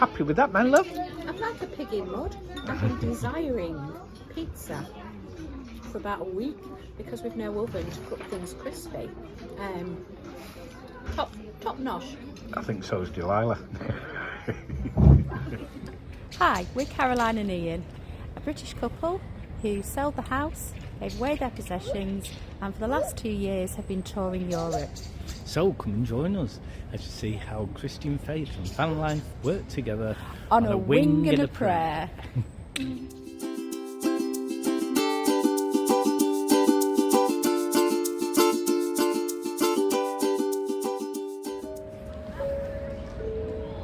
happy with that, my love? I'm like a pig in mud. I've been desiring pizza for about a week because we've no oven to cook things crispy. Top notch. I think so is Dillilah. Hi, we're Caroline and Ian, a British couple who sold the house, gave away their possessions, and for the last 2 years have been touring Europe. So come and join us as you see how Christian faith and fan life work together On a wing and a prayer.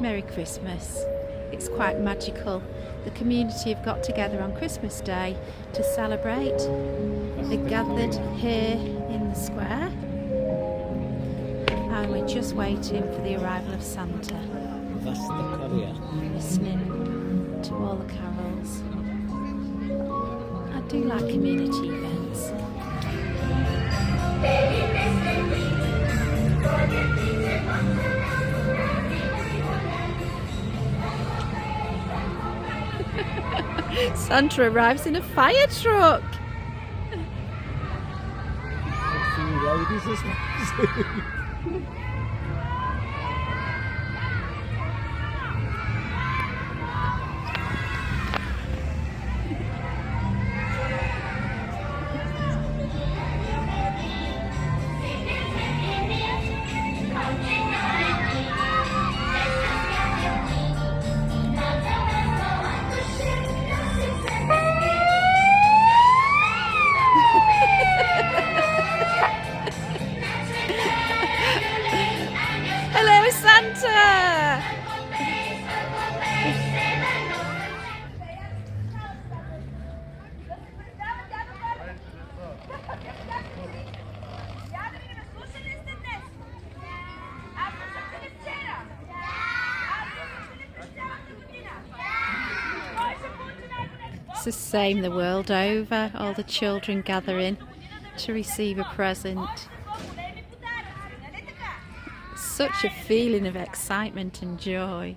Merry Christmas. It's quite magical. The community have got together on Christmas Day to celebrate. They're gathered here in the square and we're just waiting for the arrival of Santa. That's the courier. Listening to all the carols. I do like community events. Santa arrives in a fire truck. A few ladies as well. Hello, Santa! It's the same the world over, all the children gathering to receive a present. Such a feeling of excitement and joy.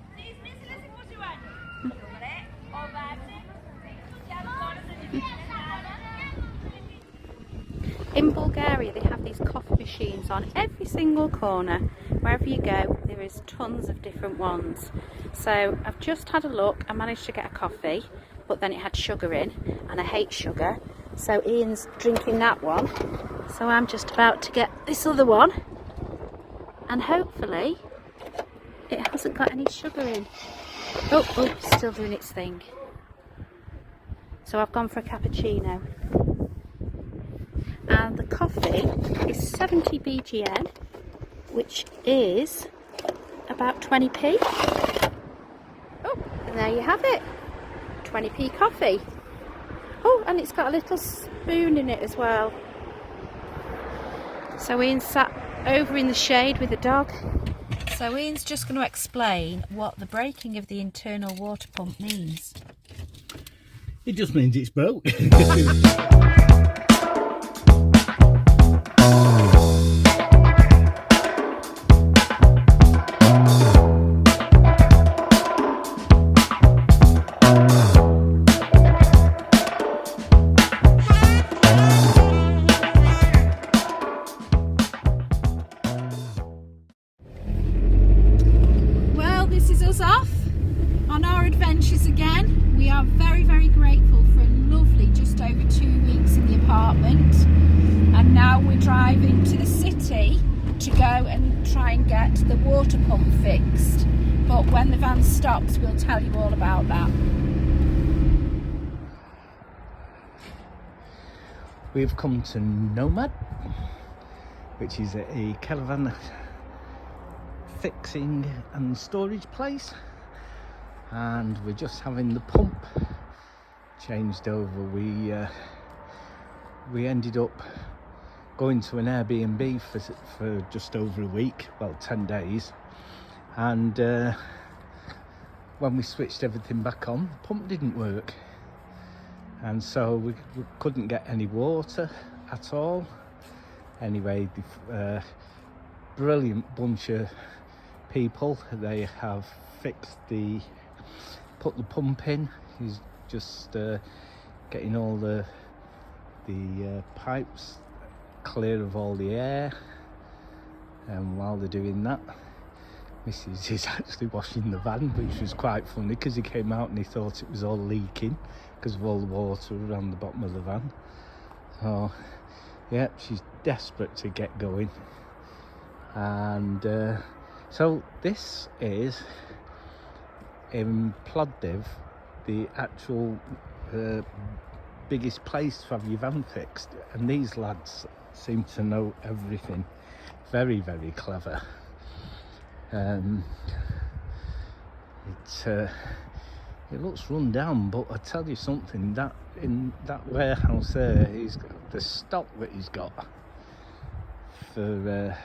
In Bulgaria they have these coffee machines on every single corner. Wherever you go there is tons of different ones. So I've just had a look, I managed to get a coffee but then it had sugar in and I hate sugar, so Ian's drinking that one, so I'm just about to get this other one and hopefully it hasn't got any sugar in. Oh, still doing its thing. So I've gone for a cappuccino. And the coffee is 70 BGN, which is about 20p. Oh, and there you have it. 20p coffee. Oh, and it's got a little spoon in it as well. So Ian sat over in the shade with the dog. So Ian's just going to explain what the breaking of the internal water pump means. It just means it's broke. Well, this is us off on our adventures again. We are very, very grateful for a lovely just over 2 weeks in the apartment, and now we're driving to the city to go and try and get the water pump fixed. But when the van stops we'll tell you all about that. We've come to Nomad, which is a caravan fixing and storage place, and we're just having the pump changed over. We ended up going to an Airbnb for just over a week, well 10 days, and when we switched everything back on, the pump didn't work, and so we couldn't get any water at all. Anyway, the brilliant bunch of people, they have fixed the put the pump in. He's just getting all the pipes clear of all the air, and while they're doing that, Mrs. is actually washing the van, which was quite funny because he came out and he thought it was all leaking because of all the water around the bottom of the van. So yeah, she's desperate to get going. And so this is in Plovdiv, the actual biggest place to have your van fixed, and these lads seem to know everything. Very, very clever. It looks run down, but I tell you something, that in that warehouse there, he's got the stock that he's got for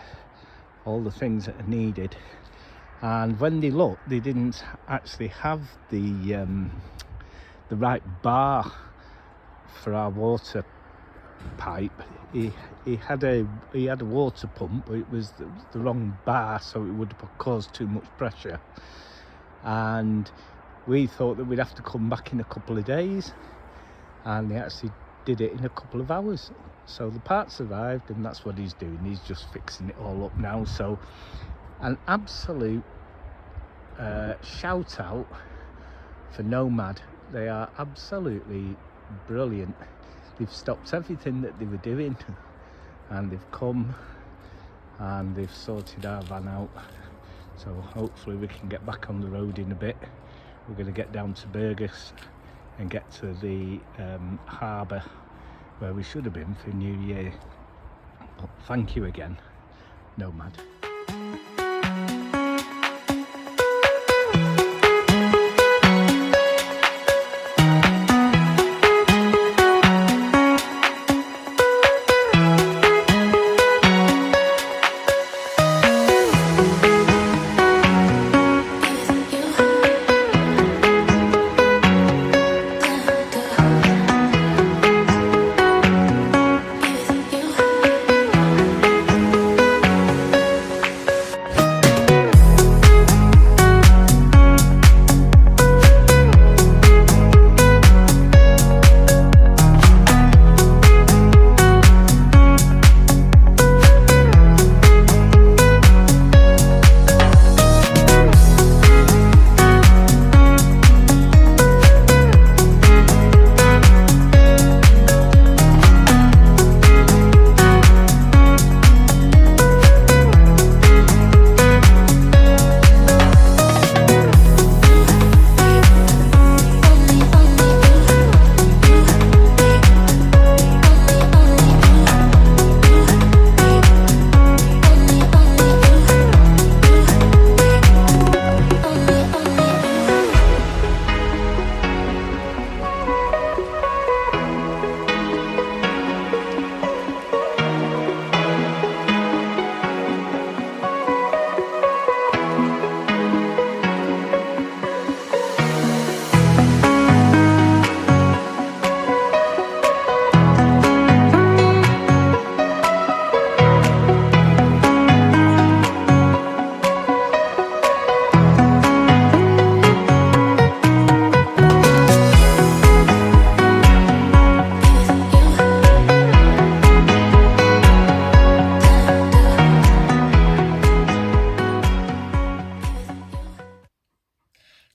all the things that are needed. And when they looked, they didn't actually have the right bar for our water pipe. He had a water pump, but it was the wrong bar, so it would cause too much pressure. And we thought that we'd have to come back in a couple of days, and they actually did it in a couple of hours. So the parts arrived, and that's what he's doing. He's just fixing it all up now. So an absolute shout out for Nomad. They are absolutely brilliant. They've stopped everything that they were doing, and they've come and they've sorted our van out. So hopefully we can get back on the road in a bit. We're going to get down to Burgos and get to the harbour where we should have been for New Year. But thank you again, Nomad.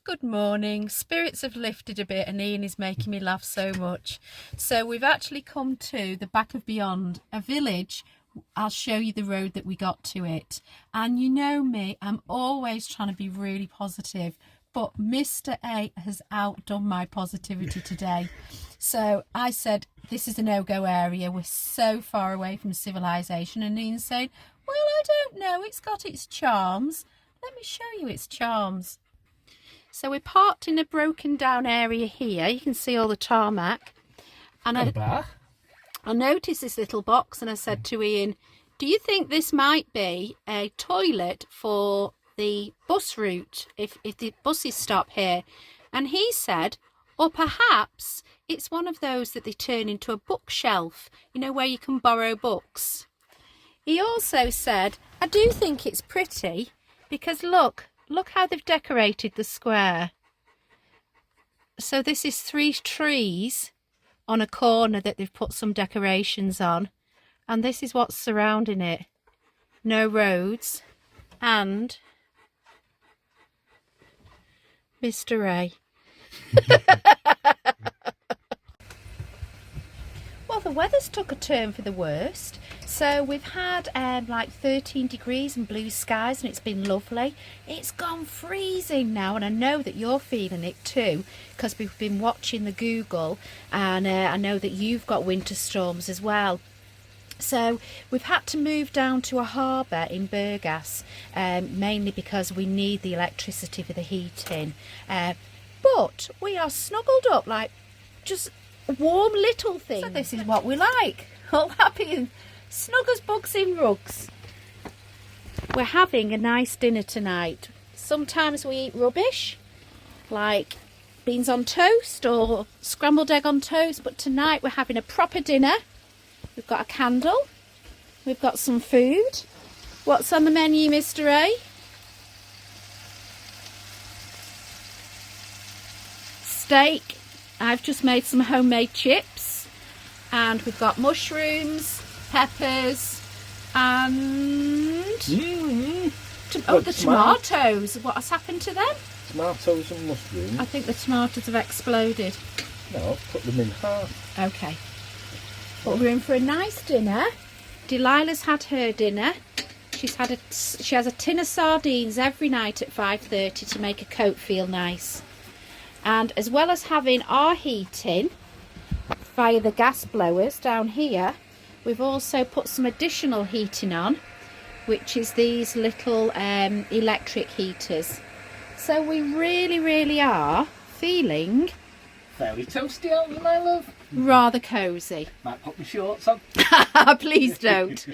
Good morning. Spirits have lifted a bit and Ian is making me laugh so much. So we've actually come to the back of Beyond, a village. I'll show you the road that we got to it. And you know me, I'm always trying to be really positive, but Mr. A has outdone my positivity today. So I said, this is a no-go area. We're so far away from civilization. And Ian's saying, well, I don't know. It's got its charms. Let me show you its charms. So we're parked in a broken down area here. You can see all the tarmac. And I noticed this little box and I said to Ian, do you think this might be a toilet for the bus route if the buses stop here? And he said, or perhaps it's one of those that they turn into a bookshelf, you know, where you can borrow books. He also said, I do think it's pretty because look how they've decorated the square. So this is 3 trees on a corner that they've put some decorations on, and this is what's surrounding it. No roads and Mr. A. Well, the weather's took a turn for the worst. So we've had like 13 degrees and blue skies, and it's been lovely. It's gone freezing now, and I know that you're feeling it too, because we've been watching the Google, and I know that you've got winter storms as well. So we've had to move down to a harbour in Burgas, mainly because we need the electricity for the heating. But we are snuggled up like just warm little things. So this is what we like, all happy and snug as bugs in rugs. We're having a nice dinner tonight. Sometimes we eat rubbish, like beans on toast or scrambled egg on toast, but tonight we're having a proper dinner. We've got a candle, we've got some food. What's on the menu, Mr. A? Steak. I've just made some homemade chips, and we've got mushrooms, peppers, and the tomatoes. What has happened to them? Tomatoes and mushrooms. I think the tomatoes have exploded. No, put them in half. Okay. But we're in for a nice dinner. Delilah's had her dinner. She has a tin of sardines every night at 5:30 to make a coat feel nice. And as well as having our heating via the gas blowers down here, we've also put some additional heating on, which is these little electric heaters. So we really are feeling Very toasty, aren't you, my love? rather cosy. Might put my shorts on. Please don't.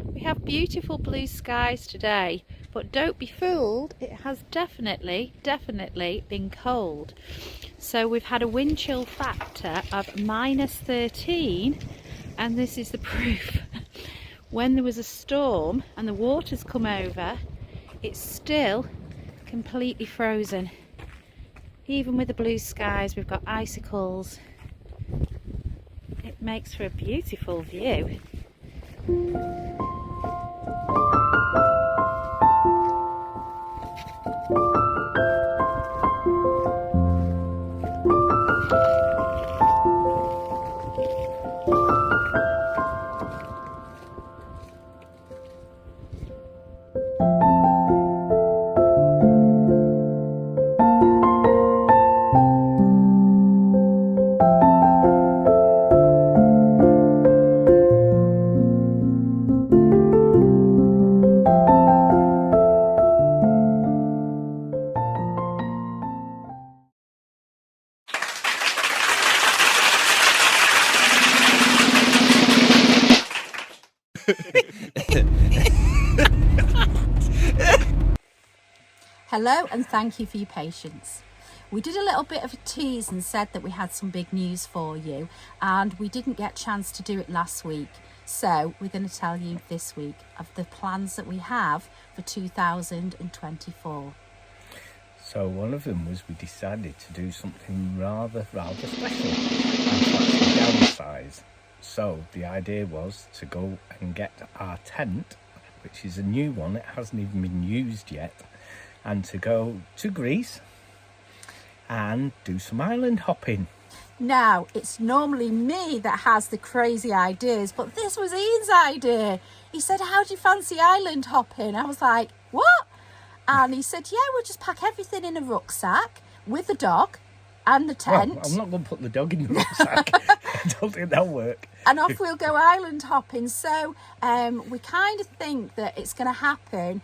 We have beautiful blue skies today, but don't be fooled, it has definitely been cold. So we've had a wind chill factor of -13, and this is the proof. When there was a storm and the water's come over, it's still completely frozen. Even with the blue skies, we've got icicles. It makes for a beautiful view. Hello and thank you for your patience. We did a little bit of a tease and said that we had some big news for you, and we didn't get a chance to do it last week. So we're going to tell you this week of the plans that we have for 2024. So one of them was we decided to do something rather special and to actually downsize. So the idea was to go and get our tent, which is a new one, it hasn't even been used yet, and to go to Greece and do some island hopping. Now, it's normally me that has the crazy ideas, but this was Ian's idea. He said, how do you fancy island hopping? I was like, what? And he said, yeah, we'll just pack everything in a rucksack with the dog and the tent. Well, I'm not going to put the dog in the rucksack. I don't think that'll work. And off we'll go island hopping. So we kind of think that it's going to happen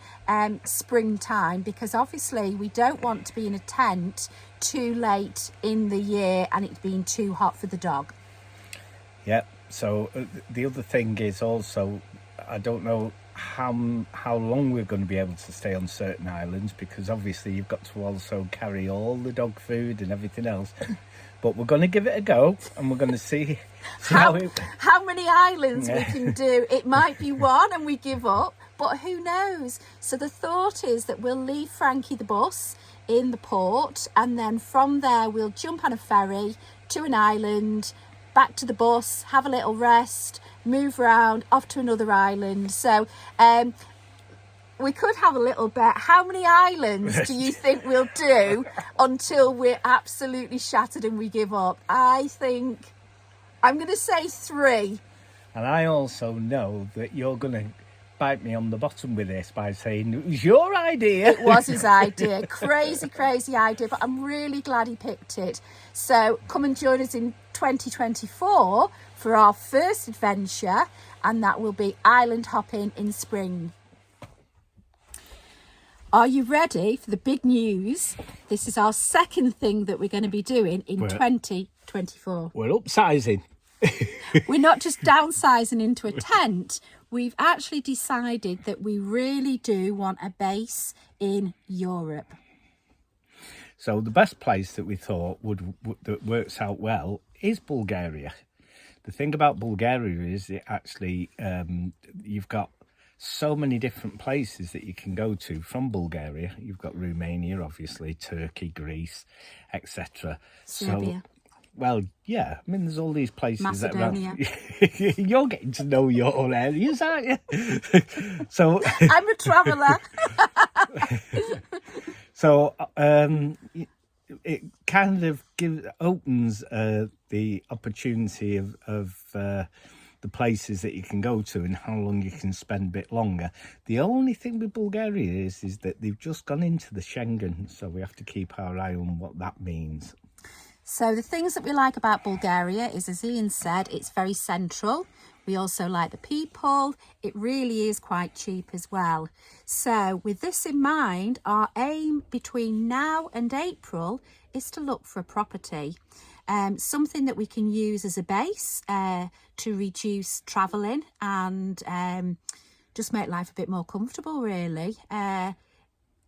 springtime, because obviously we don't want to be in a tent too late in the year and it being too hot for the dog. Yep. So the other thing is also, I don't know how long we're going to be able to stay on certain islands, because obviously you've got to also carry all the dog food and everything else. But we're going to give it a go, and we're going to see how many islands we can do. It might be one and we give up, but who knows? So the thought is that we'll leave Frankie the bus in the port, and then from there we'll jump on a ferry to an island, back to the bus, have a little rest, move around, off to another island. So we could have a little bet. How many islands do you think we'll do until we're absolutely shattered and we give up? I think I'm going to say 3. And I also know that you're going to bite me on the bottom with this by saying it was your idea. It was his idea. Crazy idea, but I'm really glad he picked it. So come and join us in 2024 for our first adventure, and that will be island hopping in spring. Are you ready for the big news? This is our second thing that we're going to be doing in 2024. We're upsizing. We're not just downsizing into a tent. We've actually decided that we really do want a base in Europe. So the best place that we thought that works out well is Bulgaria. The thing about Bulgaria is it actually, you've got so many different places that you can go to from Bulgaria. You've got Romania, obviously, Turkey, Greece, etc. Serbia. So, well, yeah, I mean, there's all these places. Macedonia. You're getting to know your areas, aren't you? So I'm a traveller. So it kind of opens the opportunity of the places that you can go to and how long you can spend a bit longer. The only thing with Bulgaria is that they've just gone into the Schengen, so we have to keep our eye on what that means. So the things that we like about Bulgaria is, as Ian said, it's very central. We also like the people. It really is quite cheap as well. So with this in mind, our aim between now and April is to look for a property. Something that we can use as a base to reduce travelling and just make life a bit more comfortable, really.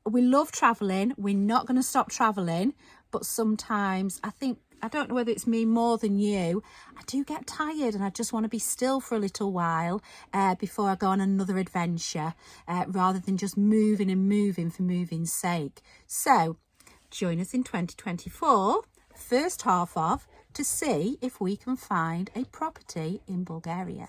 We love travelling. We're not going to stop travelling, but sometimes I don't know whether it's me more than you, I do get tired and I just want to be still for a little while before I go on another adventure, rather than just moving for moving's sake. So join us in 2024, first half of, to see if we can find a property in Bulgaria.